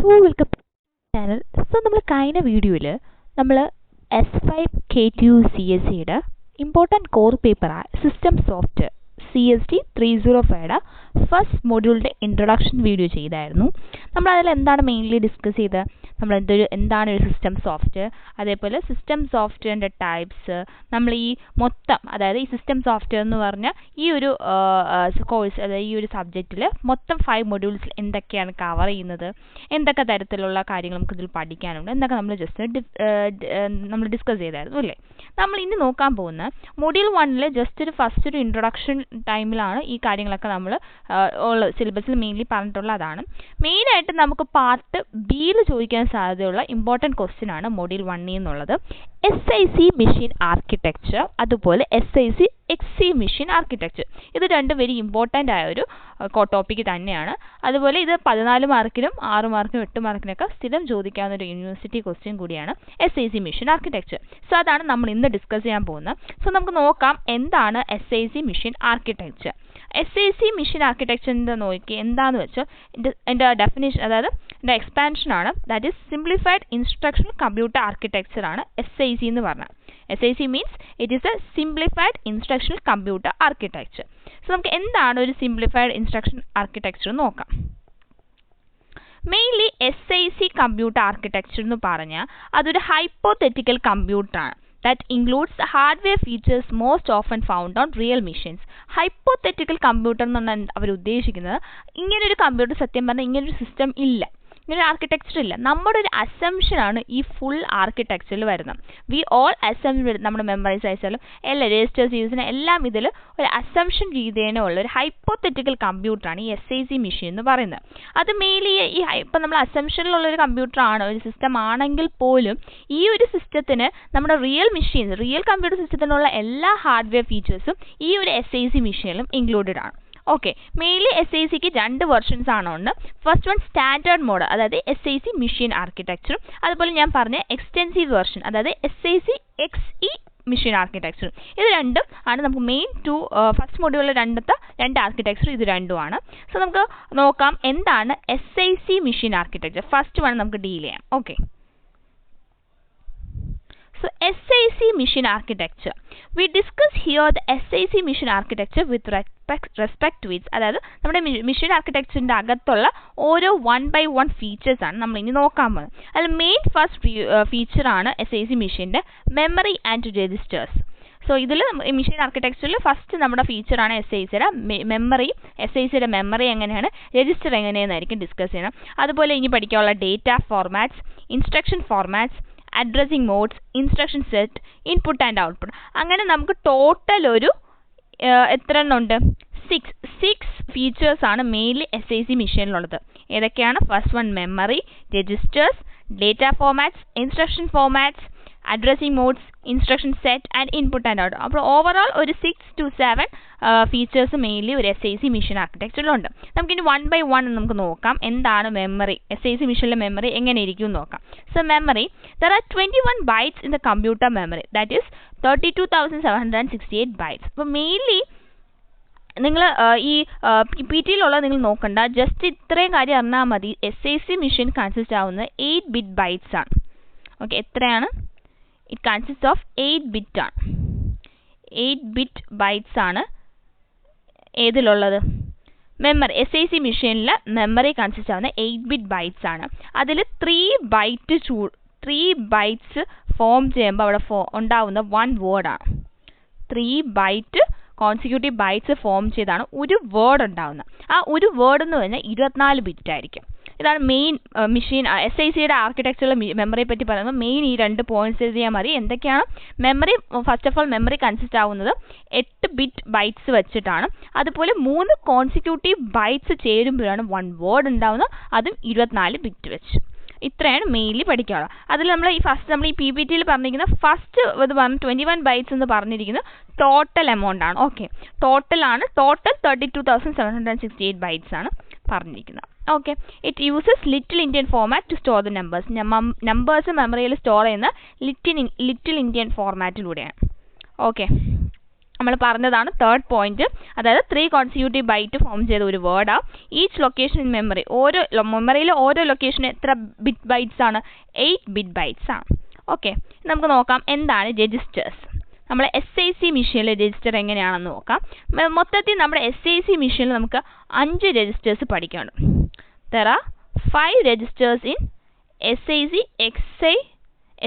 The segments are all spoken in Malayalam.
Welcome channel. സോ നമ്മൾ കഴിഞ്ഞ വീഡിയോയിൽ നമ്മൾ S5K2CSEയുടെ ഇമ്പോർട്ടൻറ്റ് കോർ പേപ്പറായ സിസ്റ്റം സോഫ്റ്റ്വെയർ CST 305യുടെ ഫസ്റ്റ് മൊഡ്യൂളിൻ്റെ ഇൻട്രൊഡക്ഷൻ വീഡിയോ ചെയ്തായിരുന്നു. നമ്മളതിൽ എന്താണ് മെയിൻലി ഡിസ്കസ് ചെയ്തത്? എന്താണ് ഒരു സിസ്റ്റം സോഫ്റ്റ്വെയർ, അതേപോലെ സിസ്റ്റം സോഫ്റ്റ്വെയറിൻ്റെ ടൈപ്സ്, നമ്മൾ ഈ മൊത്തം, അതായത് ഈ സിസ്റ്റം സോഫ്റ്റ്വെയർ എന്ന് പറഞ്ഞാൽ ഈ ഒരു കോഴ്സ്, അതായത് ഈ ഒരു സബ്ജക്റ്റിൽ മൊത്തം 5 മൊഡ്യൂൾസിൽ എന്തൊക്കെയാണ് കവർ ചെയ്യുന്നത്, എന്തൊക്കെ തരത്തിലുള്ള കാര്യങ്ങൾ നമുക്കിതിൽ പഠിക്കാനുണ്ട് എന്നൊക്കെ നമ്മൾ നമ്മൾ ഡിസ്കസ് ചെയ്തായിരുന്നു അല്ലേ. നമ്മൾ ഇനി നോക്കാൻ പോകുന്ന മൊഡ്യൂൾ 1ൽ ജസ്റ്റ് ഫസ്റ്റ് ഒരു ഇൻട്രൊഡക്ഷൻ ടൈമിലാണ് ഈ കാര്യങ്ങളൊക്കെ നമ്മൾ സിലബസിൽ മെയിൻലി പറഞ്ഞിട്ടുള്ളതാണ്. മെയിനായിട്ട് നമുക്ക് പാർട്ട് ബിയിൽ ചോദിക്കാൻ സാധ്യതയുള്ള ഇമ്പോർട്ടൻറ്റ് ക്വസ്റ്റ്യൻ ആണ് മൊഡ്യൂൾ 1 എന്നുള്ളത്. SIC മെഷീൻ ആർക്കിടെക്ചർ, അതുപോലെ SIC XC മെഷീൻ ആർക്കിടെക്ചർ. ഇത് രണ്ടും വെരി ഇമ്പോർട്ടൻ്റ് ആയ ഒരു ടോപ്പിക്ക് തന്നെയാണ്. അതുപോലെ ഇത് 14 മാർക്കിനും 6 മാർക്കിനും 8 മാർക്കിനൊക്കെ സ്ഥിരം ചോദിക്കാവുന്ന ഒരു യൂണിവേഴ്സിറ്റി ക്വസ്റ്റ്യൻ കൂടിയാണ് SIC മെഷീൻ ആർക്കിടെക്ചർ. സോ അതാണ് നമ്മൾ ഇന്ന് ഡിസ്കസ് ചെയ്യാൻ പോകുന്നത്. സോ നമുക്ക് നോക്കാം എന്താണ് SIC machine architecture. SIC machine ആർക്കിടെക്ചറിൻ്റെ നോക്കി എന്താണെന്ന് വെച്ചാൽ എൻ്റെ ഡെഫിനേഷൻ, അതായത് എൻ്റെ എക്സ്പാൻഷനാണ്. That is simplified instructional computer architecture ആണ് SIC എന്ന് പറഞ്ഞാൽ. SIC means it is a simplified instructional computer architecture. So നമുക്ക് എന്താണ് ഒരു സിംപ്ലിഫൈഡ് ഇൻസ്ട്രക്ഷൻ ആർക്കിടെക്ചർ നോക്കാം. മെയിൻലി SIC കമ്പ്യൂട്ടർ ആർക്കിടെക്ചർ എന്ന് പറഞ്ഞാൽ അതൊരു ഹൈപ്പോതെറ്റിക്കൽ കമ്പ്യൂട്ടറാണ്. That includes the hardware features most often found on real machines. Hypothetical computer എന്ന് പറഞ്ഞാൽ അവർ ഉദ്ദേശിക്കുന്നത് ഇങ്ങനൊരു കമ്പ്യൂട്ടർ, സത്യം പറഞ്ഞാൽ ഇങ്ങനൊരു സിസ്റ്റം ഇല്ല, ഇങ്ങനൊരു ആർക്കിടെക്ചർ ഇല്ല. നമ്മുടെ ഒരു അസംഷനാണ് ഈ ഫുൾ ആർക്കിടെക്ചറിൽ വരുന്നത്. വി ഓൾ അസം, നമ്മുടെ മെമ്മറൈസ് അയച്ചാലും എല്ലാ രജിസ്റ്റേഴ്സ് യൂസിന് എല്ലാം ഇതിൽ ഒരു അസംഷൻ രീതിയേനെ ഉള്ള ഒരു ഹൈപ്പോതെറ്റിക്കൽ കമ്പ്യൂട്ടറാണ് ഈ SIC മെഷീൻ എന്ന് പറയുന്നത്. അത് മെയിൻലി ഇപ്പം നമ്മൾ അസംഷനിലുള്ളൊരു കമ്പ്യൂട്ടറാണ്, ഒരു സിസ്റ്റം ആണെങ്കിൽ പോലും ഈ ഒരു സിസ്റ്റത്തിന് നമ്മുടെ റിയൽ മെഷീൻസ്, റിയൽ കമ്പ്യൂട്ടർ സിസ്റ്റത്തിനുള്ള എല്ലാ ഹാർഡ്വെയർ ഫീച്ചേഴ്സും ഈ ഒരു SIC മെഷീനിലും ഇൻക്ലൂഡഡ് ആണ്. ഓക്കെ, മെയിൻലി SICക്ക് 2 വെർഷൻസ് ആണ് ഉണ്ട്. ഫസ്റ്റ് വൺ സ്റ്റാൻഡേർഡ് മോഡ്, അതായത് SIC മെഷീൻ ആർക്കിടെക്ചറും, അതുപോലെ ഞാൻ പറഞ്ഞ എക്സ്റ്റെൻസീവ് വെർഷൻ, അതായത് SIC XE മെഷീൻ ആർക്കിടെക്ചറും. ഇത് രണ്ടും ആണ് നമുക്ക് മെയിൻ ഫസ്റ്റ് മൊഡ്യൂളിലെ രണ്ട് ആർക്കിടെക്ചർ ഇത് രണ്ടുമാണ്. സോ നമുക്ക് നോക്കാം എന്താണ് SIC machine architecture. First one നമുക്ക് ഡീൽ ചെയ്യാം. Okay, so SIC machine architecture. We discuss here the SIC machine architecture with respect to its, അതായത് നമ്മുടെ മെഷീൻ ആർക്കിടെക്ചറിൻ്റെ അകത്തുള്ള ഓരോ 1 by 1 ഫീച്ചേഴ്സ് ആണ് നമ്മൾ ഇനി നോക്കാൻ പോകുന്നത്. അതിൽ മെയിൻ ഫസ്റ്റ് ഫീച്ചറാണ് SIC മെഷീൻ്റെ മെമ്മറി ആൻഡ് രജിസ്റ്റേഴ്സ്. സോ ഇതിൽ മെഷീൻ ആർക്കിടെക്ചറിൽ ഫസ്റ്റ് നമ്മുടെ ഫീച്ചറാണ് SICയുടെ മെമ്മറി. SICയുടെ മെമ്മറി എങ്ങനെയാണ്, രജിസ്റ്റർ എങ്ങനെയാണെന്നായിരിക്കും ഡിസ്കസ് ചെയ്യണം. അതുപോലെ ഇനി പഠിക്കാനുള്ള data formats, instruction formats, addressing modes, instruction set, input and output. അങ്ങനെ നമുക്ക് ടോട്ടൽ ഒരു എത്ര എണ്ണം ഉണ്ട്? 6 ഫീച്ചേഴ്സാണ് മെയിൻലി SIC മെഷീനിലുള്ളത്. ഏതൊക്കെയാണ്? First one memory, registers, data formats, instruction formats, addressing modes, instruction set and input and output. അപ്പോൾ ഓവറോൾ ഒരു 6 to 7 ഫീച്ചേഴ്സ് മെയിൻലി ഒരു SIC മെഷീൻ ആർക്കിടെക്ചറിലുണ്ട്. നമുക്കിനി 1 by 1 നമുക്ക് നോക്കാം എന്താണ് മെമ്മറി, SIC മെഷീനിലെ മെമ്മറി എങ്ങനെ ഇരിക്കും എന്ന് നോക്കാം. So memory, there are 21 bytes in the computer memory, that is 32,768 bytes. അപ്പോൾ മെയിൻലി നിങ്ങൾ ഈ PPTയിലുള്ള നിങ്ങൾ നോക്കണ്ട, ജസ്റ്റ് ഇത്രയും കാര്യം അറിഞ്ഞാൽ മതി. SIC മെഷീൻ കൺസിസ്റ്റ് ആവുന്നത് 8 bit bytes ആണ്. ഓക്കെ, എത്രയാണ്? ഇറ്റ് കൺസിസ്റ്റ് ഓഫ് 8 bit ആണ്. 8 bit bytes ആണ് ഏതിലുള്ളത്? മെമ്മറി. SIC മെഷീനിൽ മെമ്മറി കൺസിസ്റ്റ് ആവുന്ന 8 bit bytes ആണ്. അതിൽ 3 bytes ഫോം ചെയ്യുമ്പോൾ അവിടെ ഉണ്ടാവുന്ന 1 വേർഡാണ്. 3 byte കോൺസിക്യൂട്ടീവ് ബൈറ്റ്സ് ഫോം ചെയ്താണ് ഒരു വേർഡ് ഉണ്ടാവുന്നത്. ആ ഒരു വേർഡ് എന്ന് പറഞ്ഞാൽ 24 ബിറ്റ് ആയിരിക്കും. ഇതാണ് മെയിൻ മെഷീൻ SICയുടെ ആർക്കിടെക്ചറിലെ മെമ്മറിയെ പറ്റി പറയുമ്പോൾ മെയിൻ ഈ 2 പോയിന്റ്സ് എഴുതിയാൽ മതി. എന്തൊക്കെയാണ് memory? First of all memory consist ആവുന്നത് 8 ബിറ്റ് ബൈറ്റ്സ് വെച്ചിട്ടാണ്. അതുപോലെ 3 കോൺസിക്യൂട്ടീവ് ബൈറ്റ്സ് ചേരുമ്പോഴാണ് 1 വേർഡ് ഉണ്ടാവുന്നത്, അതും 24 ബിറ്റ് വെച്ച്. ഇത്രയാണ് മെയിൻലി പഠിക്കാനുള്ളത്. അതിൽ നമ്മൾ ഈ PPTയിൽ പറഞ്ഞിരിക്കുന്ന ഫസ്റ്റ് ഇത് പറഞ്ഞ് 21 ബൈറ്റ്സ് എന്ന് പറഞ്ഞിരിക്കുന്നത് ടോട്ടൽ എമൗണ്ട് ആണ്. ഓക്കെ, ടോട്ടൽ 32,768 ബൈറ്റ്സ് ആണ് പറഞ്ഞിരിക്കുന്നത്. Okay, it uses little endian format to store the numbers. Numbers മെമ്മറിയിൽ സ്റ്റോർ ചെയ്യുന്ന ലിറ്റിൽ ഇന്ത്യൻ ഫോർമാറ്റിലൂടെയാണ്. ഓക്കെ, നമ്മൾ പറഞ്ഞതാണ് തേർഡ് പോയിന്റ്. അതായത് 3 കോൺസിക്യൂട്ടീവ് ബൈറ്റ് ഫോം ചെയ്ത ഒരു വേർഡാണ്. ഈച്ച് ലൊക്കേഷൻ ഇൻ മെമ്മറി, ഓരോ മെമ്മറിയിലെ ഓരോ ലൊക്കേഷന് എത്ര ബിറ്റ് ബൈറ്റ്സ് ആണ്? 8 ബിറ്റ് ബൈറ്റ്സ് ആണ്. ഓക്കെ, നമുക്ക് നോക്കാം എന്താണ് രജിസ്റ്റേഴ്സ്. നമ്മളെ SIC മെഷീനിലെ രജിസ്റ്റർ എങ്ങനെയാണെന്ന് നോക്കാം. മൊത്തത്തിൽ നമ്മുടെ SIC മെഷീനിൽ നമുക്ക് 5 രജിസ്റ്റേഴ്സ് പഠിക്കാനുണ്ട്. There are 5 registers in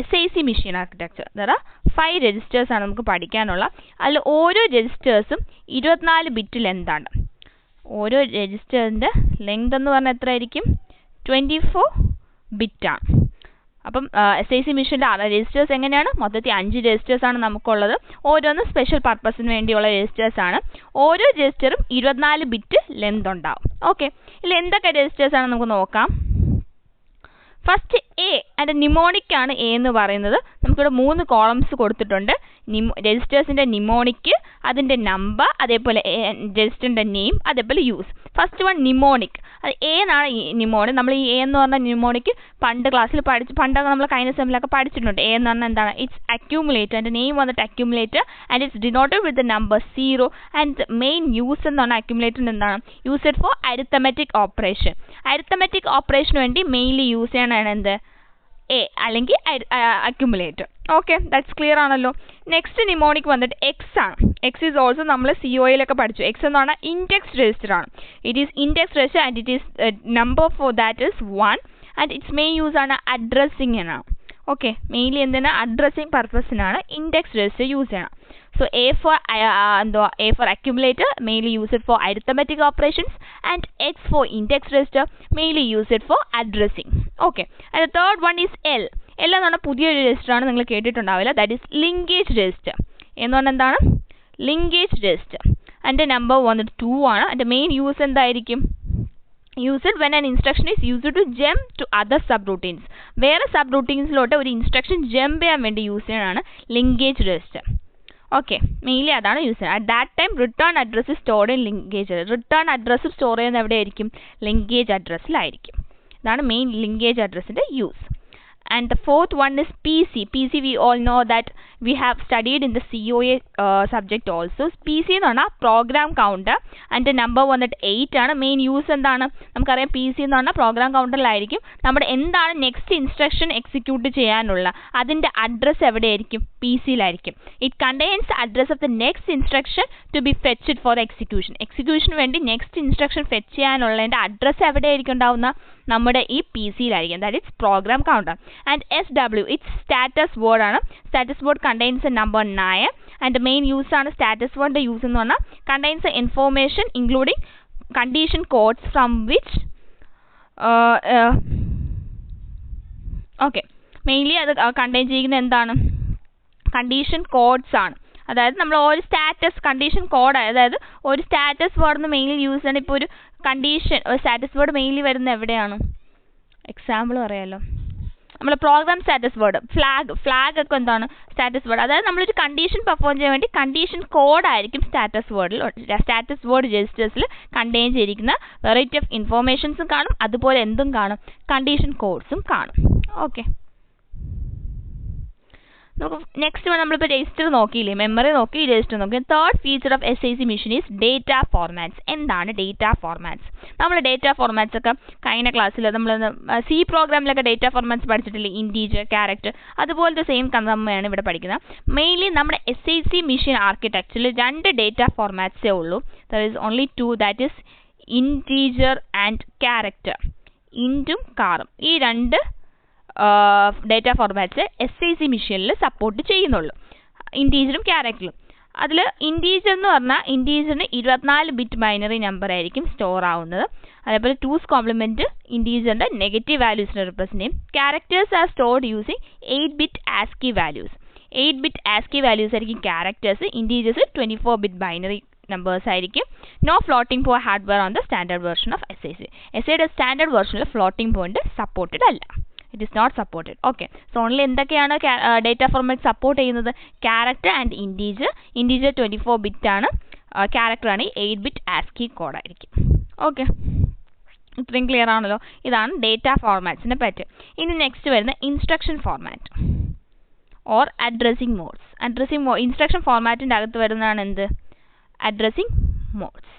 SIC machine architecture. There are 5 registers ആണ് നമുക്ക് പഠിക്കാനുള്ള. അതിൽ ഓരോ രജിസ്റ്റേഴ്സും 24 ബിറ്റ് ലെങ്ത് ആണ്. ഓരോ രജിസ്റ്ററിൻ്റെ ലെങ്ത് എന്ന് പറഞ്ഞാൽ എത്ര ആയിരിക്കും? 24 ബിറ്റ് ആണ്. അപ്പം SIC മെഷീൻ്റെ രജിസ്റ്റേഴ്സ് എങ്ങനെയാണ്? മൊത്തത്തിൽ 5 രജിസ്റ്റേഴ്സ് ആണ് നമുക്കുള്ളത്. ഓരോന്നും സ്പെഷ്യൽ പർപ്പസിന് വേണ്ടിയുള്ള രജിസ്റ്റേഴ്സ് ആണ്. ഓരോ രജിസ്റ്ററും 24 ബിറ്റ് ലെങ്ത് ഉണ്ടാവും. ഓക്കെ, ഇതിൽ എന്തൊക്കെ രജിസ്റ്റേഴ്സ് ആണ് നമുക്ക് നോക്കാം. ഫസ്റ്റ് എ, അതിൻ്റെ നിമോണിക് ആണ് എ എന്ന് പറയുന്നത്. നമുക്കിവിടെ 3 കോളംസ് കൊടുത്തിട്ടുണ്ട്. രജിസ്റ്റേഴ്സിൻ്റെ നിമോണിക്, അതിൻ്റെ നമ്പർ, അതേപോലെ രജിസ്റ്ററിൻ്റെ നെയിം, അതേപോലെ യൂസ്. First one pneumonic. അത് എ എന്നാണ് നിമോണിക്. നമ്മൾ ഈ എ എന്ന് പറഞ്ഞ നിമോണിക് പണ്ട് ക്ലാസ്സിൽ പണ്ടൊക്കെ നമ്മൾ കഴിഞ്ഞ സെമ്മിലൊക്കെ പഠിച്ചിട്ടുണ്ട്. എ എന്ന് പറഞ്ഞാൽ എന്താണ്? It's accumulator. അതിൻ്റെ നെയിം വന്നിട്ട് accumulator and it's denoted with the number 0 and main use എന്ന് പറഞ്ഞാൽ അക്യൂമുലേറ്ററിന് എന്താണ്? Used for arithmetic operation. Arithmetic ഓപ്പറേഷന് വേണ്ടി മെയിൻലി യൂസ് ചെയ്യണതാണ് എന്ത്? എ അല്ലെങ്കിൽ അക്യുമുലേറ്റർ. ഓക്കെ, ദാറ്റ്സ് ക്ലിയർ ആണല്ലോ. നെക്സ്റ്റ് നിമോണിക് വന്നിട്ട് എക്സ് ആണ്. എക്സ് ഈസ് ഓൾസോ നമ്മൾ COയിലൊക്കെ പഠിച്ചു. എക്സ് എന്ന് പറഞ്ഞാൽ ഇൻഡെക്സ് രജിസ്റ്റർ ആണ്. It is index register and it is number four that is 1 and it's main use ആണ് അഡ്രസ്സിങ്ങിനാണ്. ഓക്കെ, മെയിൻലി എന്തിനാണ്? അഡ്രസ്സിങ് പർപ്പസിനാണ് ഇൻഡെക്സ് രജിസ്റ്റർ യൂസ് ചെയ്യണം. So A for accumulator, mainly used for arithmetic operations, and X for index register, mainly used for addressing. Okay, and the third one is L. L എന്നാണ് പുതിയൊരു രജിസ്റ്റർ ആണ്, നിങ്ങൾ കേട്ടിട്ടുണ്ടാവില്ല. That is linkage register. എന്ന് പറഞ്ഞാൽ എന്താണ്? Linkage register. അതിൻ്റെ നമ്പർ വന്നിട്ട് 2 ആണ്. അതിൻ്റെ മെയിൻ യൂസ് എന്തായിരിക്കും? Used when an instruction is used to jump to other subroutines. വേറെ സബ്റൂട്ടീൻസിലോട്ട് ഒരു ഇൻസ്ട്രക്ഷൻ ജമ്പ് ചെയ്യാൻ വേണ്ടി യൂസ് ചെയ്യാനാണ് ലിങ്കേജ് രജിസ്റ്റർ. ഓക്കെ, മെയിൻലി അതാണ് യൂസ് ചെയ്യുന്നത്. At that time return address stored in linkage. Return address store ചെയ്യുന്നത് എവിടെയായിരിക്കും? ലിങ്കേജ് അഡ്രസ്സിലായിരിക്കും. ഇതാണ് മെയിൻ ലിങ്കേജ് അഡ്രസ്സിൻ്റെ use. And the fourth one is PC. PC we all know that we have studied in the COA subject also. PC എന്ന് പറഞ്ഞാൽ പ്രോഗ്രാം കൗണ്ടർ. അതിൻ്റെ നമ്പർ വന്നിട്ട് 8 ആണ്. മെയിൻ യൂസ് എന്താണ്? നമുക്കറിയാം PC എന്ന് പറഞ്ഞാൽ പ്രോഗ്രാം കൗണ്ടറിലായിരിക്കും നമ്മുടെ എന്താണ് നെക്സ്റ്റ് ഇൻസ്ട്രക്ഷൻ എക്സിക്യൂട്ട് ചെയ്യാനുള്ള അതിൻ്റെ അഡ്രസ്സ് എവിടെയായിരിക്കും? PCയിലായിരിക്കും. It contains address of the next instruction to be fetched for execution. എക്സിക്യൂഷന് വേണ്ടി നെക്സ്റ്റ് ഇൻസ്ട്രക്ഷൻ ഫെച്ച് ചെയ്യാനുള്ളതിൻ്റെ അഡ്രസ്സ് എവിടെയായിരിക്കും ഉണ്ടാവുന്ന? നമ്മുടെ ഈ PCയിലായിരിക്കും. That it's program counter. And SW, it's status word ആണ്. Status word contains a number 9 and the main use ആണ് status word ന്റെ യൂസ് എന്ന് പറഞ്ഞാൽ contains a information including condition codes from which okay, mainly അത് കണ്ടെയ്ൻ ചെയ്യുന്ന എന്താണ്? കണ്ടീഷൻ കോഡ്സ് ആണ്. അതായത് നമ്മൾ ഒരു സ്റ്റാറ്റസ് കണ്ടീഷൻ കോഡ്, അതായത് ഒരു സ്റ്റാറ്റസ് വേർഡ് മെയിൻലി യൂസ് ചെയ്യണം. ഇപ്പോൾ ഒരു കണ്ടീഷൻ ഒരു സ്റ്റാറ്റസ് വേർഡ് മെയിൻലി വരുന്നത് എവിടെയാണ്? എക്സാമ്പിൾ പറയാമല്ലോ. നമ്മൾ പ്രോഗ്രാം സ്റ്റാറ്റസ് വേർഡ്, ഫ്ലാഗ് ഒക്കെ എന്താണ്? Status word. അതായത് നമ്മളൊരു കണ്ടീഷൻ പെർഫോം ചെയ്യാൻ വേണ്ടി കണ്ടീഷൻ കോഡായിരിക്കും സ്റ്റാറ്റസ് വേർഡ് രജിസ്റ്റേഴ്സിൽ കണ്ടെയ്ൻ ചെയ്തിരിക്കുന്ന വെറൈറ്റി ഓഫ് ഇൻഫോർമേഷൻസും കാണും, അതുപോലെ എന്തും കാണും? കണ്ടീഷൻ കോഡ്സും കാണും. ഓക്കെ, നമുക്ക് നെക്സ്റ്റ് നമ്മളിപ്പോൾ രജിസ്റ്റർ നോക്കിയില്ലേ? മെമ്മറി നോക്കി, രജിസ്റ്റർ നോക്കി. Third feature of SIC machine is data formats. എന്താണ് ഡേറ്റ ഫോർമാറ്റ്സ്? നമ്മൾ ഡേറ്റ ഫോർമാറ്റ്സ് ഒക്കെ കഴിഞ്ഞ ക്ലാസ്സിൽ നമ്മൾ C പ്രോഗ്രാമിലൊക്കെ ഡേറ്റ ഫോർമാറ്റ്സ് പഠിച്ചിട്ടില്ലേ? ഇൻറ്റീജർ, ക്യാരക്ടർ, അതുപോലത്തെ സെയിം കൺസെപ്റ്റാണ് ഇവിടെ പഠിക്കുന്നത്. മെയിൻലി നമ്മുടെ SIC മെഷീൻ ആർക്കിടെക്ചറിൽ 2 ഡേറ്റ ഫോർമാറ്റ്സേ ഉള്ളൂ. There is only 2, that is integer and character. ഇൻറ്റും കാറും, ഈ 2 ഡേറ്റ ഫോർമാറ്റ്സ് SIC മെഷീനിൽ സപ്പോർട്ട് ചെയ്യുന്നുള്ളൂ, ഇൻറ്റീജറും ക്യാരക്ടറും. അതിൽ ഇൻറ്റീജർ എന്ന് പറഞ്ഞാൽ ഇൻറ്റീജറിന് 24 ബിറ്റ് ബൈനറി നമ്പർ ആയിരിക്കും സ്റ്റോർ ആവുന്നത്. അതേപോലെ 2's കോംപ്ലിമെൻറ്റ് ഇൻറ്റീജറിൻ്റെ നെഗറ്റീവ് വാല്യൂസിനെ റെപ്രസെൻറ്റ് ചെയ്യും. Characters are stored using 8 bit ASCII values. 8 bit ASCII values ആയിരിക്കും characters. Integers 24 bit binary numbers ആയിരിക്കും. No floating point hardware on the standard version of SIC. SIയുടെ സ്റ്റാൻഡേർഡ് വേർഷനിൽ ഫ്ലോട്ടിംഗ് പോയിന്റ് സപ്പോർട്ടഡ് അല്ല. It is not supported. Okay, so only എന്തൊക്കെയാണ് ഡേറ്റ ഫോർമാറ്റ് സപ്പോർട്ട് ചെയ്യുന്നത്? Character and integer. Integer 24 bit ആണ്, ക്യാരക്ടർ ആണ് 8 ബിറ്റ് ASCII കോഡായിരിക്കും. ഓക്കെ, ഇത്രയും ക്ലിയർ ആണല്ലോ. ഇതാണ് ഡേറ്റ ഫോർമാറ്റ്സിനെ പറ്റി. ഇനി നെക്സ്റ്റ് വരുന്ന instruction format. or addressing modes. Instruction formatന്റെ അകത്ത് വരുന്നതാണ് എന്ത്? Addressing modes.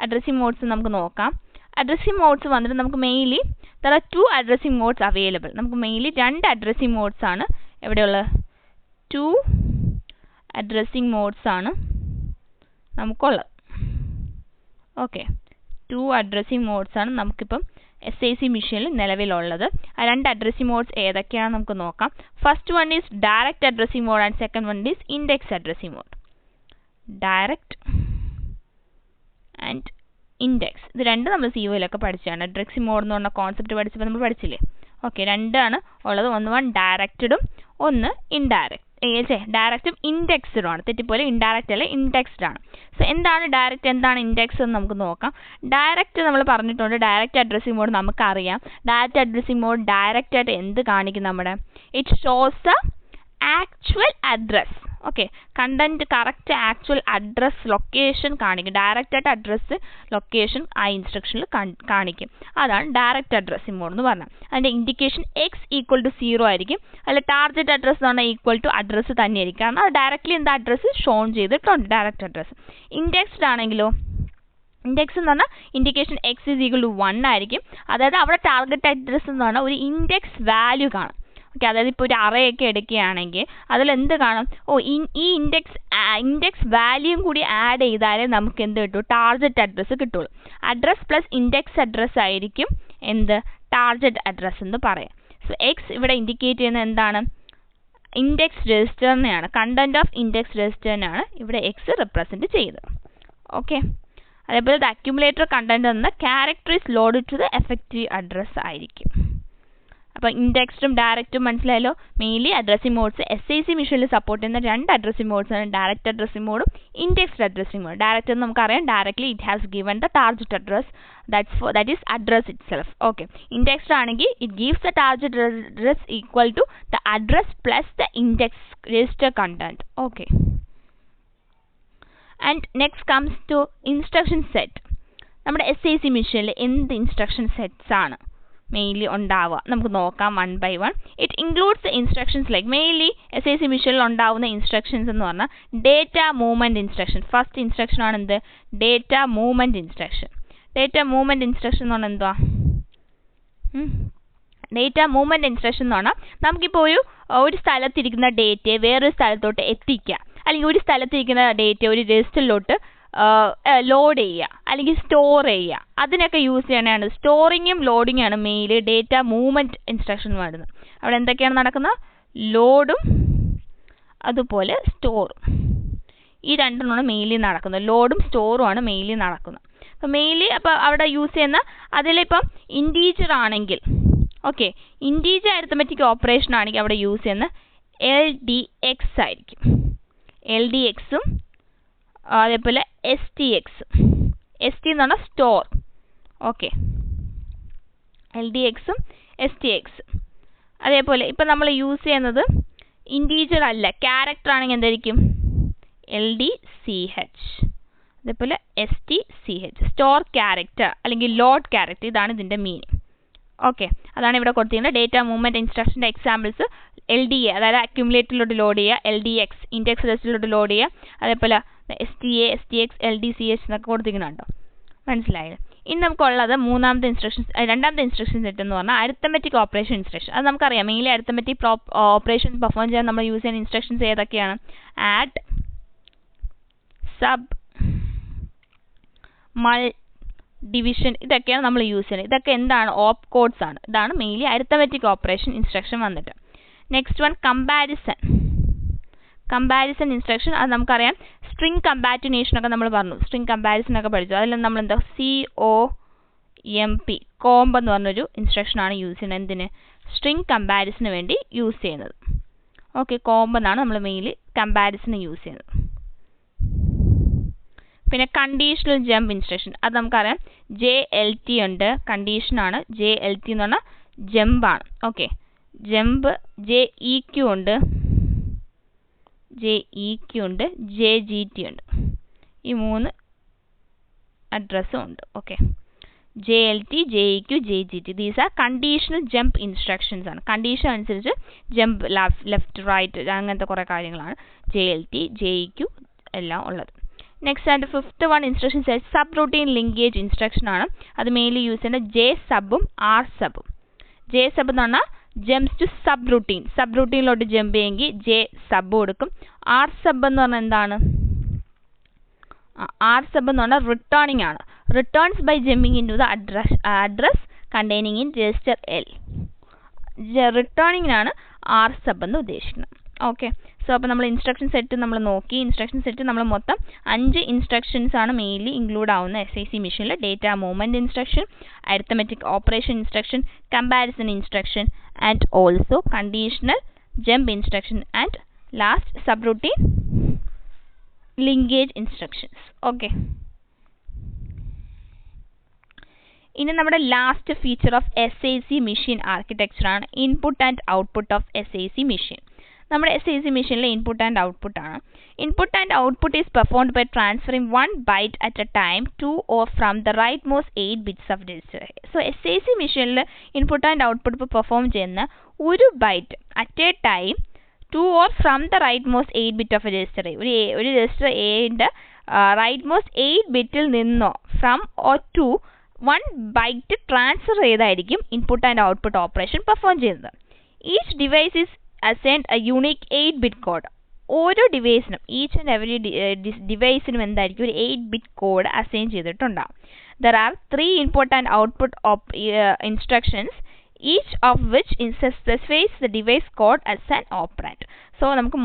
Addressing modes നമുക്ക് നോക്കാം. Addressing modes വന്നിട്ട് നമുക്ക് mainly there are 2 addressing modes available. നമുക്ക് മെയിൻലി 2 addressing modes ആണ് എവിടെയുള്ളത്? 2 addressing modes ആണ് നമുക്കുള്ളത്. ഓക്കെ, 2 addressing modes ആണ് നമുക്കിപ്പം SAC മെഷീനിൽ നിലവിലുള്ളത്. ആ 2 addressing modes ഏതൊക്കെയാണെന്ന് നമുക്ക് നോക്കാം. First one is direct addressing mode and second one is index addressing mode. Direct and index, ഇത് രണ്ടും നമ്മൾ COയിലൊക്കെ പഠിച്ചതാണ്. അഡ്രസ്സിംഗ് മോഡ് എന്ന് പറഞ്ഞ കോൺസെപ്റ്റ് പഠിച്ചപ്പോൾ നമ്മൾ പഠിച്ചില്ലേ? ഓക്കെ, രണ്ടാണ് ഉള്ളത്. ഒന്ന് ഡയറക്റ്റഡും ഒന്ന് ഇൻഡയറക്റ്റ്. ഡയറക്റ്റും ഇൻഡെക്സ്ഡും ആണ്. തെറ്റിപ്പോലെ ഇൻഡയറക്റ്റ് അല്ല, ഇൻഡെക്സ്ഡ് ആണ്. സോ എന്താണ് ഡയറക്റ്റ്, എന്താണ് ഇൻഡെക്സ് എന്ന് നമുക്ക് നോക്കാം. ഡയറക്റ്റ് നമ്മൾ പറഞ്ഞിട്ടുണ്ട്. ഡയറക്റ്റ് അഡ്രസ്സിംഗ് മോഡ് നമുക്കറിയാം. ഡയറക്റ്റ് അഡ്രസ്സിംഗ് മോഡ് ഡയറക്റ്റ് ആയിട്ട് എന്ത് കാണിക്കും? നമ്മുടെ it shows the actual address. Okay, content correct actual address location കാണിക്കും. ഡയറക്റ്റ് ആയിട്ട് അഡ്രസ്സ് ലൊക്കേഷൻ ആ ഇൻസ്ട്രക്ഷനിൽ കാണിക്കും. അതാണ് ഡയറക്റ്റ് അഡ്രസ്സിംഗ് മോഡ് എന്ന് പറഞ്ഞാൽ. അതിൻ്റെ ഇൻഡിക്കേഷൻ x=0 ആയിരിക്കും. അല്ല, ടാർഗറ്റ് അഡ്രസ് എന്ന് പറഞ്ഞാൽ ഈക്വൽ ടു അഡ്രസ്സ് തന്നെയായിരിക്കും. കാരണം അത് ഡയറക്റ്റ്ലി എന്താ അഡ്രസ്സ് ഷോൺ ചെയ്തിട്ടുണ്ട്, ഡയറക്റ്റ് അഡ്രസ്സ്. ഇൻഡെക്സ്ഡ് ആണെങ്കിലോ, ഇൻഡെക്സ് എന്ന് പറഞ്ഞാൽ ഇൻഡിക്കേഷൻ x=1 ആയിരിക്കും. അതായത് അവിടെ ടാർഗറ്റ് അഡ്രസ്സ് എന്ന് പറഞ്ഞാൽ ഒരു ഇൻഡെക്സ് വാല്യൂ കാണും. ഓക്കെ, അതായത് ഇപ്പോൾ ഒരു അറേ ഒക്കെ എടുക്കുകയാണെങ്കിൽ അതിലെന്ത് കാണും? ഈ ഇൻഡെക്സ് വാല്യൂയും കൂടി ആഡ് ചെയ്താലേ നമുക്ക് എന്ത് കിട്ടും? ടാർഗറ്റ് അഡ്രസ്സ് കിട്ടുള്ളൂ. അഡ്രസ് പ്ലസ് ഇൻഡെക്സ് അഡ്രസ്സ് ആയിരിക്കും എന്ത്? ടാർഗറ്റ് അഡ്രസ്സ് എന്ന് പറയാം. സോ എക്സ് ഇവിടെ ഇൻഡിക്കേറ്റ് ചെയ്യുന്നത് എന്താണ്? ഇൻഡെക്സ് രജിസ്റ്ററിനെയാണ്. കണ്ടന്റ് ഓഫ് ഇൻഡെക്സ് രജിസ്റ്ററിനാണ് ഇവിടെ എക്സ് റെപ്രസെൻറ്റ് ചെയ്തത്. ഓക്കെ, അതേപോലെ ദ അക്യുമുലേറ്റർ കണ്ടന്റ് എന്ന character is load to the effective address ആയിരിക്കും. അപ്പോൾ ഇൻഡെക്സ്ഡും ഡയറക്റ്റും മനസ്സിലായല്ലോ. മെയിൻലി അഡ്രസ്സിംഗ് മോഡ്സ് SAC മെഷീനിൽ സപ്പോർട്ട് ചെയ്യുന്ന 2 അഡ്രസ്സിംഗ് മോഡ്സ് ആണ്. ഡയറക്റ്റ് അഡ്രസ്സിംഗ് മോഡും ഇൻഡെക്സ്ഡ് അഡ്രസ്സിംഗ് മോഡ്. ഡയറക്റ്റ് എന്ന് നമുക്കറിയാം, directly it has given the target address, that is address itself. Okay, indexed ആണെങ്കിൽ it gives the target address equal to the address plus the index register content. Okay, and next comes to instruction set. നമ്മുടെ SAC മെഷീനിൽ എന്ത് ഇൻസ്ട്രക്ഷൻ സെറ്റ്സ് ആണ് മെയിൻലി ഉണ്ടാവുക? നമുക്ക് നോക്കാം one by one. It includes the instructions like mainly SAC മെഷീനിൽ ഉണ്ടാവുന്ന ഇൻസ്ട്രക്ഷൻസ് എന്ന് പറഞ്ഞാൽ data movement instruction. First instruction ആണ് എന്ത്? Data movement instruction. Data movement instruction എന്ന് പറഞ്ഞാൽ എന്തുവാ? ഡേറ്റ മൂവ്മെൻറ്റ് ഇൻസ്ട്രക്ഷൻ എന്ന് പറഞ്ഞാൽ നമുക്കിപ്പോൾ ഒരു സ്ഥലത്തിരിക്കുന്ന ഡേറ്റയെ വേറൊരു സ്ഥലത്തോട്ട് എത്തിക്കുക, അല്ലെങ്കിൽ ഒരു സ്ഥലത്തിരിക്കുന്ന ഡേറ്റ ഒരു രജിസ്റ്ററിലോട്ട് ലോഡ് ചെയ്യുക അല്ലെങ്കിൽ സ്റ്റോർ ചെയ്യുക, അതിനൊക്കെ യൂസ് ചെയ്യണതാണ്. സ്റ്റോറിങ്ങും ലോഡിങ്ങും ആണ് മെയിൻലി ഡേറ്റ മൂവ്മെൻറ്റ് ഇൻസ്ട്രക്ഷൻ വരുന്നത്. അവിടെ എന്തൊക്കെയാണ് നടക്കുന്നത്? ലോഡും അതുപോലെ സ്റ്റോറും. ഈ രണ്ടെണ്ണമാണ് മെയിൻലി നടക്കുന്നത്. ലോഡും സ്റ്റോറും ആണ് മെയിൻലി നടക്കുന്നത്. അപ്പോൾ മെയിൻലി അപ്പോൾ അവിടെ യൂസ് ചെയ്യുന്ന അതിലിപ്പം ഇൻറ്റീജർ ആണെങ്കിൽ, ഓക്കെ, ഇൻറ്റീജർ അരിത്തമെറ്റിക് ഓപ്പറേഷൻ ആണെങ്കിൽ അവിടെ യൂസ് ചെയ്യുന്ന LDX ആയിരിക്കും. LDXും അതേപോലെ STX. ST എന്ന് പറഞ്ഞാൽ സ്റ്റോർ. ഓക്കെ, LDXും STXും. അതേപോലെ ഇപ്പം നമ്മൾ യൂസ് ചെയ്യുന്നത് ഇൻറ്റീജർ അല്ല, ക്യാരക്ടർ ആണെങ്കിൽ എന്തായിരിക്കും? LDCH. അതേപോലെ STCH, സ്റ്റോർ ക്യാരക്ടർ അല്ലെങ്കിൽ ലോഡ് ക്യാരക്ടർ. ഇതാണ് ഇതിൻ്റെ മീനിങ്. ഓക്കെ, അതാണ് ഇവിടെ കൊടുത്തിരിക്കുന്നത്. ഡേറ്റ മൂവ്മെൻറ്റ് ഇൻസ്ട്രക്ഷൻ്റെ എക്സാമ്പിൾസ് LDA, അതായത് അക്യുമുലേറ്ററിലോട്ട് ലോഡ് ചെയ്യുക, LDX ഇൻഡെക്സ് രജിസ്റ്ററിലോട്ട് ലോഡ് ചെയ്യുക, അതേപോലെ STA, STX, LDCH എന്നൊക്കെ കൊടുത്തിരിക്കുന്നുണ്ടോ? മനസ്സിലായത്? ഇനി നമുക്കുള്ളത് രണ്ടാമത്തെ ഇൻസ്ട്രക്ഷൻ സെറ്റ് എന്ന് പറഞ്ഞാൽ അരിത്തമെറ്റിക് ഓപ്പറേഷൻ ഇൻസ്ട്രക്ഷൻ. അത് നമുക്കറിയാം. മെയിൻലി അരിത്തമെറ്റിക് ഓപ്പറേഷൻ പെർഫോം ചെയ്യാൻ നമ്മൾ യൂസ് ചെയ്യുന്ന ഇൻസ്ട്രക്ഷൻസ് ഏതൊക്കെയാണ്? ആഡ്, സബ്, മൾ, ഡിവിഷൻ, ഇതൊക്കെയാണ് നമ്മൾ യൂസ് ചെയ്യുന്നത്. ഇതൊക്കെ എന്താണ്? ഓപ്പ് കോഡ്സ് ആണ്. ഇതാണ് മെയിൻലി അരിത്തമെറ്റിക് ഓപ്പറേഷൻ ഇൻസ്ട്രക്ഷൻ വന്നിട്ട്. Next one comparison. Comparison instruction, അത് നമുക്കറിയാം. സ്ട്രിംഗ് കമ്പാറ്റിനേഷൻ ഒക്കെ നമ്മൾ പറഞ്ഞു, സ്ട്രിംഗ് കമ്പാരിസൺ ഒക്കെ പഠിച്ചു. അതിൽ നമ്മൾ എന്താ COMP, കോംബ് എന്ന് പറഞ്ഞൊരു ഇൻസ്ട്രക്ഷനാണ് യൂസ് ചെയ്യുന്നത്. എന്തിന്? സ്ട്രിംഗ് കമ്പാരിസന് വേണ്ടി യൂസ് ചെയ്യുന്നത്. ഓക്കെ, കോംബ് എന്നാണ് നമ്മൾ മെയിൻലി കമ്പാരിസന് യൂസ് ചെയ്യുന്നത്. പിന്നെ കണ്ടീഷണൽ ജമ്പ് ഇൻസ്ട്രക്ഷൻ, അത് നമുക്കറിയാം. JLT ഉണ്ട്, കണ്ടീഷനാണ്. JLT എന്ന് പറഞ്ഞാൽ ജമ്പാണ്. Okay, jump. JEQ ഉണ്ട്, JGT ഉണ്ട്. ഈ 3 അഡ്രസ്സും ഉണ്ട്. Okay, JLT, JEQ, JGT. These are conditional jump instructions. Condition അനുസരിച്ച് jump left, right അങ്ങനത്തെ കുറേ കാര്യങ്ങളാണ് JLT, JEQ എല്ലാം ഉള്ളത്. Next and fifth one instruction set subroutine linkage instruction ആണ്. അത് മെയിൻലി യൂസ് ചെയ്യുന്നത് J സബും R സബും. J സബ് എന്ന് പറഞ്ഞാൽ ജംപ്സ് ടു സബ് റൂട്ടീനിലോട്ട് ജമ്പ് ചെയ്യുമെങ്കിൽ J സബ് കൊടുക്കും. R സബ് എന്ന് പറഞ്ഞാൽ എന്താണ്? R sub എന്ന് പറഞ്ഞാൽ റിട്ടേണിംഗ് ആണ്. Returns by jumping into the address containing in register L. റിട്ടേണിങ്ങിനാണ് R സബ് എന്ന് ഉദ്ദേശിക്കുന്നത്. ഓക്കെ, സോ അപ്പോൾ നമ്മൾ ഇൻസ്ട്രക്ഷൻ സെറ്റ് നമ്മൾ നോക്കി. ഇൻസ്ട്രക്ഷൻ സെറ്റ് നമ്മൾ മൊത്തം 5 ഇൻസ്ട്രക്ഷൻസ് ആണ് മെയിൻലി ഇൻക്ലൂഡ് ആവുന്ന SIC മെഷീനിൽ. Data movement instruction, arithmetic operation instruction, comparison instruction and also conditional jump instruction and last subroutine linkage instructions. Okay, ഇനി നമ്മുടെ last feature of SIC machine architecture ആണ് input and output of SIC machine. നമ്മുടെ SIC മെഷീനിലെ ഇൻപുട്ട് ആൻഡ് ഔട്ട്പുട്ട് ആണ്. Input and output is performed by transferring 1 byte at a time to or from the rightmost 8 bits of register. So SIC മെഷീനിൽ ഇൻപുട്ട് ആൻഡ് ഔട്ട്പുട്ട് പെർഫോം ചെയ്യുന്ന ഒരു byte at a time to or from the rightmost 8 bit of a register. ഒരു രജിസ്റ്റർ എയുടെ റൈറ്റ്മോസ്റ്റ് 8 ബിറ്റിൽ നിന്നോ from or to 1 byte transfer ചെയ്തായിരിക്കും input and output operation perform ചെയ്യുന്നത്. Each device is assigned a unique 8 bit code. ഓരോ ഡിവൈസിനും ഈച്ച് ആൻഡ് എവറി ഡിവൈസിനും എന്തായിരിക്കും ഒരു 8 ബിറ്റ് കോഡ് അസൈൻ ചെയ്തിട്ടുണ്ടാകും. There are 3 input and output instructions, each of which specifies the device code as an operand. So നമുക്ക്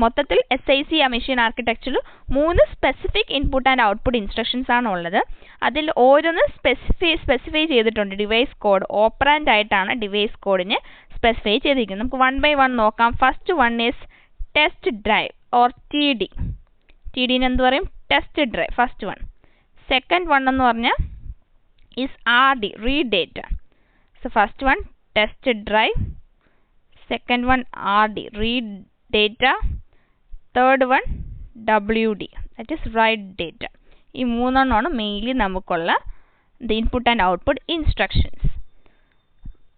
മൊത്തത്തിൽ SIC മെഷീൻ ആർക്കിടെക്ചറിൽ 3 specific input and output instructions ആണ് ഉള്ളത്. അതിൽ ഓരോന്ന് സ്പെസിഫൈ ചെയ്തിട്ടുണ്ട് ഡിവൈസ് കോഡ്. ഓപ്പറാൻഡ് ആയിട്ടാണ് ഡിവൈസ് കോഡിനെ സ്പെസിഫൈ ചെയ്തിരിക്കുന്നത്. നമുക്ക് 1 by 1 നോക്കാം. First one is test drive or TD. TDനെ എന്ത് പറയും? Test drive, first one. Second one എന്ന് പറഞ്ഞാൽ is RD, read data. So first one test drive, second one RD, read data, third one WD, that is write data. ഈ മൂന്നെണ്ണമാണ് മെയിൻലി നമുക്കുള്ള the input and output instructions.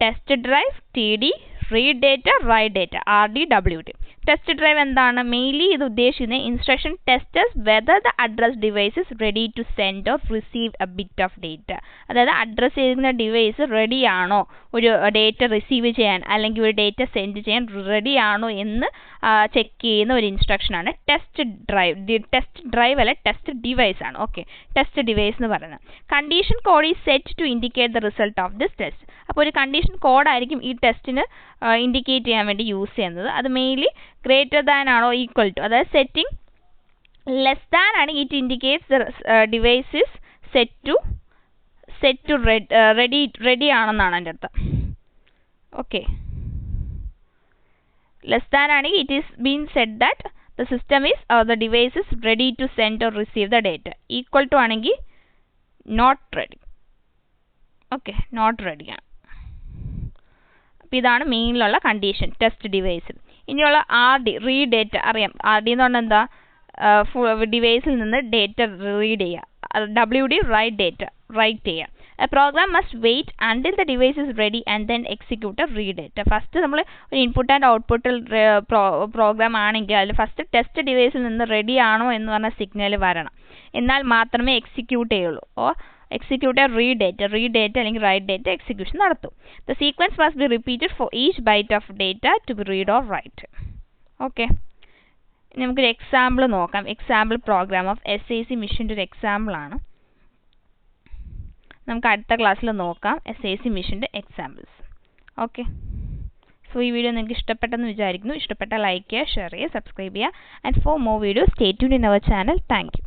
Test drive, TD, read data, write data, RD, WD. Test drive എന്താണ്? മെയിൻലി ഇത് ഉദ്ദേശിക്കുന്നത് instruction testers whether the address device is ready to send or receive a bit of data. അതായത് അഡ്രസ് ചെയ്തിരിക്കുന്ന ഡിവൈസ് റെഡി ആണോ ഒരു ഡേറ്റ റിസീവ് ചെയ്യാൻ അല്ലെങ്കിൽ ഒരു ഡേറ്റ സെൻഡ് ചെയ്യാൻ റെഡി ആണോ എന്ന് ചെക്ക് ചെയ്യുന്ന ഒരു ഇൻസ്ട്രക്ഷനാണ് ടെസ്റ്റ് ഡ്രൈവ്. ടെസ്റ്റ് ഡ്രൈവ് അല്ല, ടെസ്റ്റ് ഡിവൈസ് ആണ്. ഓക്കെ, ടെസ്റ്റ് ഡിവൈസ് എന്ന് പറയുന്നത്. Condition code is set to indicate the result of this test. അപ്പോൾ ഒരു കണ്ടീഷൻ കോഡായിരിക്കും ഈ ടെസ്റ്റിന് ഇൻഡിക്കേറ്റ് ചെയ്യാൻ വേണ്ടി യൂസ് ചെയ്യുന്നത്. അത് മെയിൻലി ഗ്രേറ്റർ ദാൻ ആണോ ഈക്വൽ ടു, അതായത് സെറ്റിംഗ് ലെസ് ദാൻ ആണ് it indicates the device is set to ready ആണെന്നാണ് എൻ്റെ അർത്ഥം. ഓക്കെ, ലെസ് ദാൻ ആണെങ്കിൽ it is been set that the system is the device is ready to send or receive the data. Equal to ആണെങ്കിൽ നോട്ട് റെഡി. ഓക്കെ, നോട്ട് റെഡിയാണ്. അപ്പോൾ ഇതാണ് മെയിനിലുള്ള കണ്ടീഷൻ ടെസ്റ്റ് ഡിവൈസിൽ. ഇനിയുള്ള RD, റീഡ് ഡേറ്റ. അറിയാം, RD എന്ന് പറഞ്ഞാൽ എന്താ? ഡിവൈസിൽ നിന്ന് ഡേറ്റ റീഡ് ചെയ്യുക. WD, റൈറ്റ് ഡേറ്റ, റൈറ്റ് ചെയ്യുക. A program must wait until the device is ready and then execute read data. First നമ്മൾ ഒരു ഇൻപുട്ട് ആൻഡ് ഔട്ട്പുട്ടിൽ പ്രോഗ്രാം ആണെങ്കിൽ അതിൽ ഫസ്റ്റ് ടെസ്റ്റ് ഡിവൈസിൽ നിന്ന് റെഡി ആണോ എന്ന് പറഞ്ഞ സിഗ്നൽ വരണം. എന്നാൽ മാത്രമേ എക്സിക്യൂട്ട് ചെയ്യുള്ളൂ. execute a read data അല്ലെങ്കിൽ write data execution നടത്തും. The sequence must be repeated for each byte of data to be read or write. Okay, നമുക്കൊരു എക്സാമ്പിൾ നോക്കാം. എക്സാമ്പിൾ പ്രോഗ്രാം ഓഫ് SIC മെഷീൻ്റെ ഒരു എക്സാമ്പിൾ ആണ്. നമുക്ക് അടുത്ത ക്ലാസ്സിൽ നോക്കാം SIC മെഷീൻ്റെ എക്സാമ്പിൾസ്. ഓക്കെ, സോ ഈ വീഡിയോ നിങ്ങൾക്ക് ഇഷ്ടപ്പെട്ടെന്ന് വിചാരിക്കുന്നു. ഇഷ്ടപ്പെട്ട ലൈക്ക് ചെയ്യുക, ഷെയർ ചെയ്യുക, സബ്സ്ക്രൈബ് ചെയ്യുക. And for more videos stay tuned in our channel. Thank U.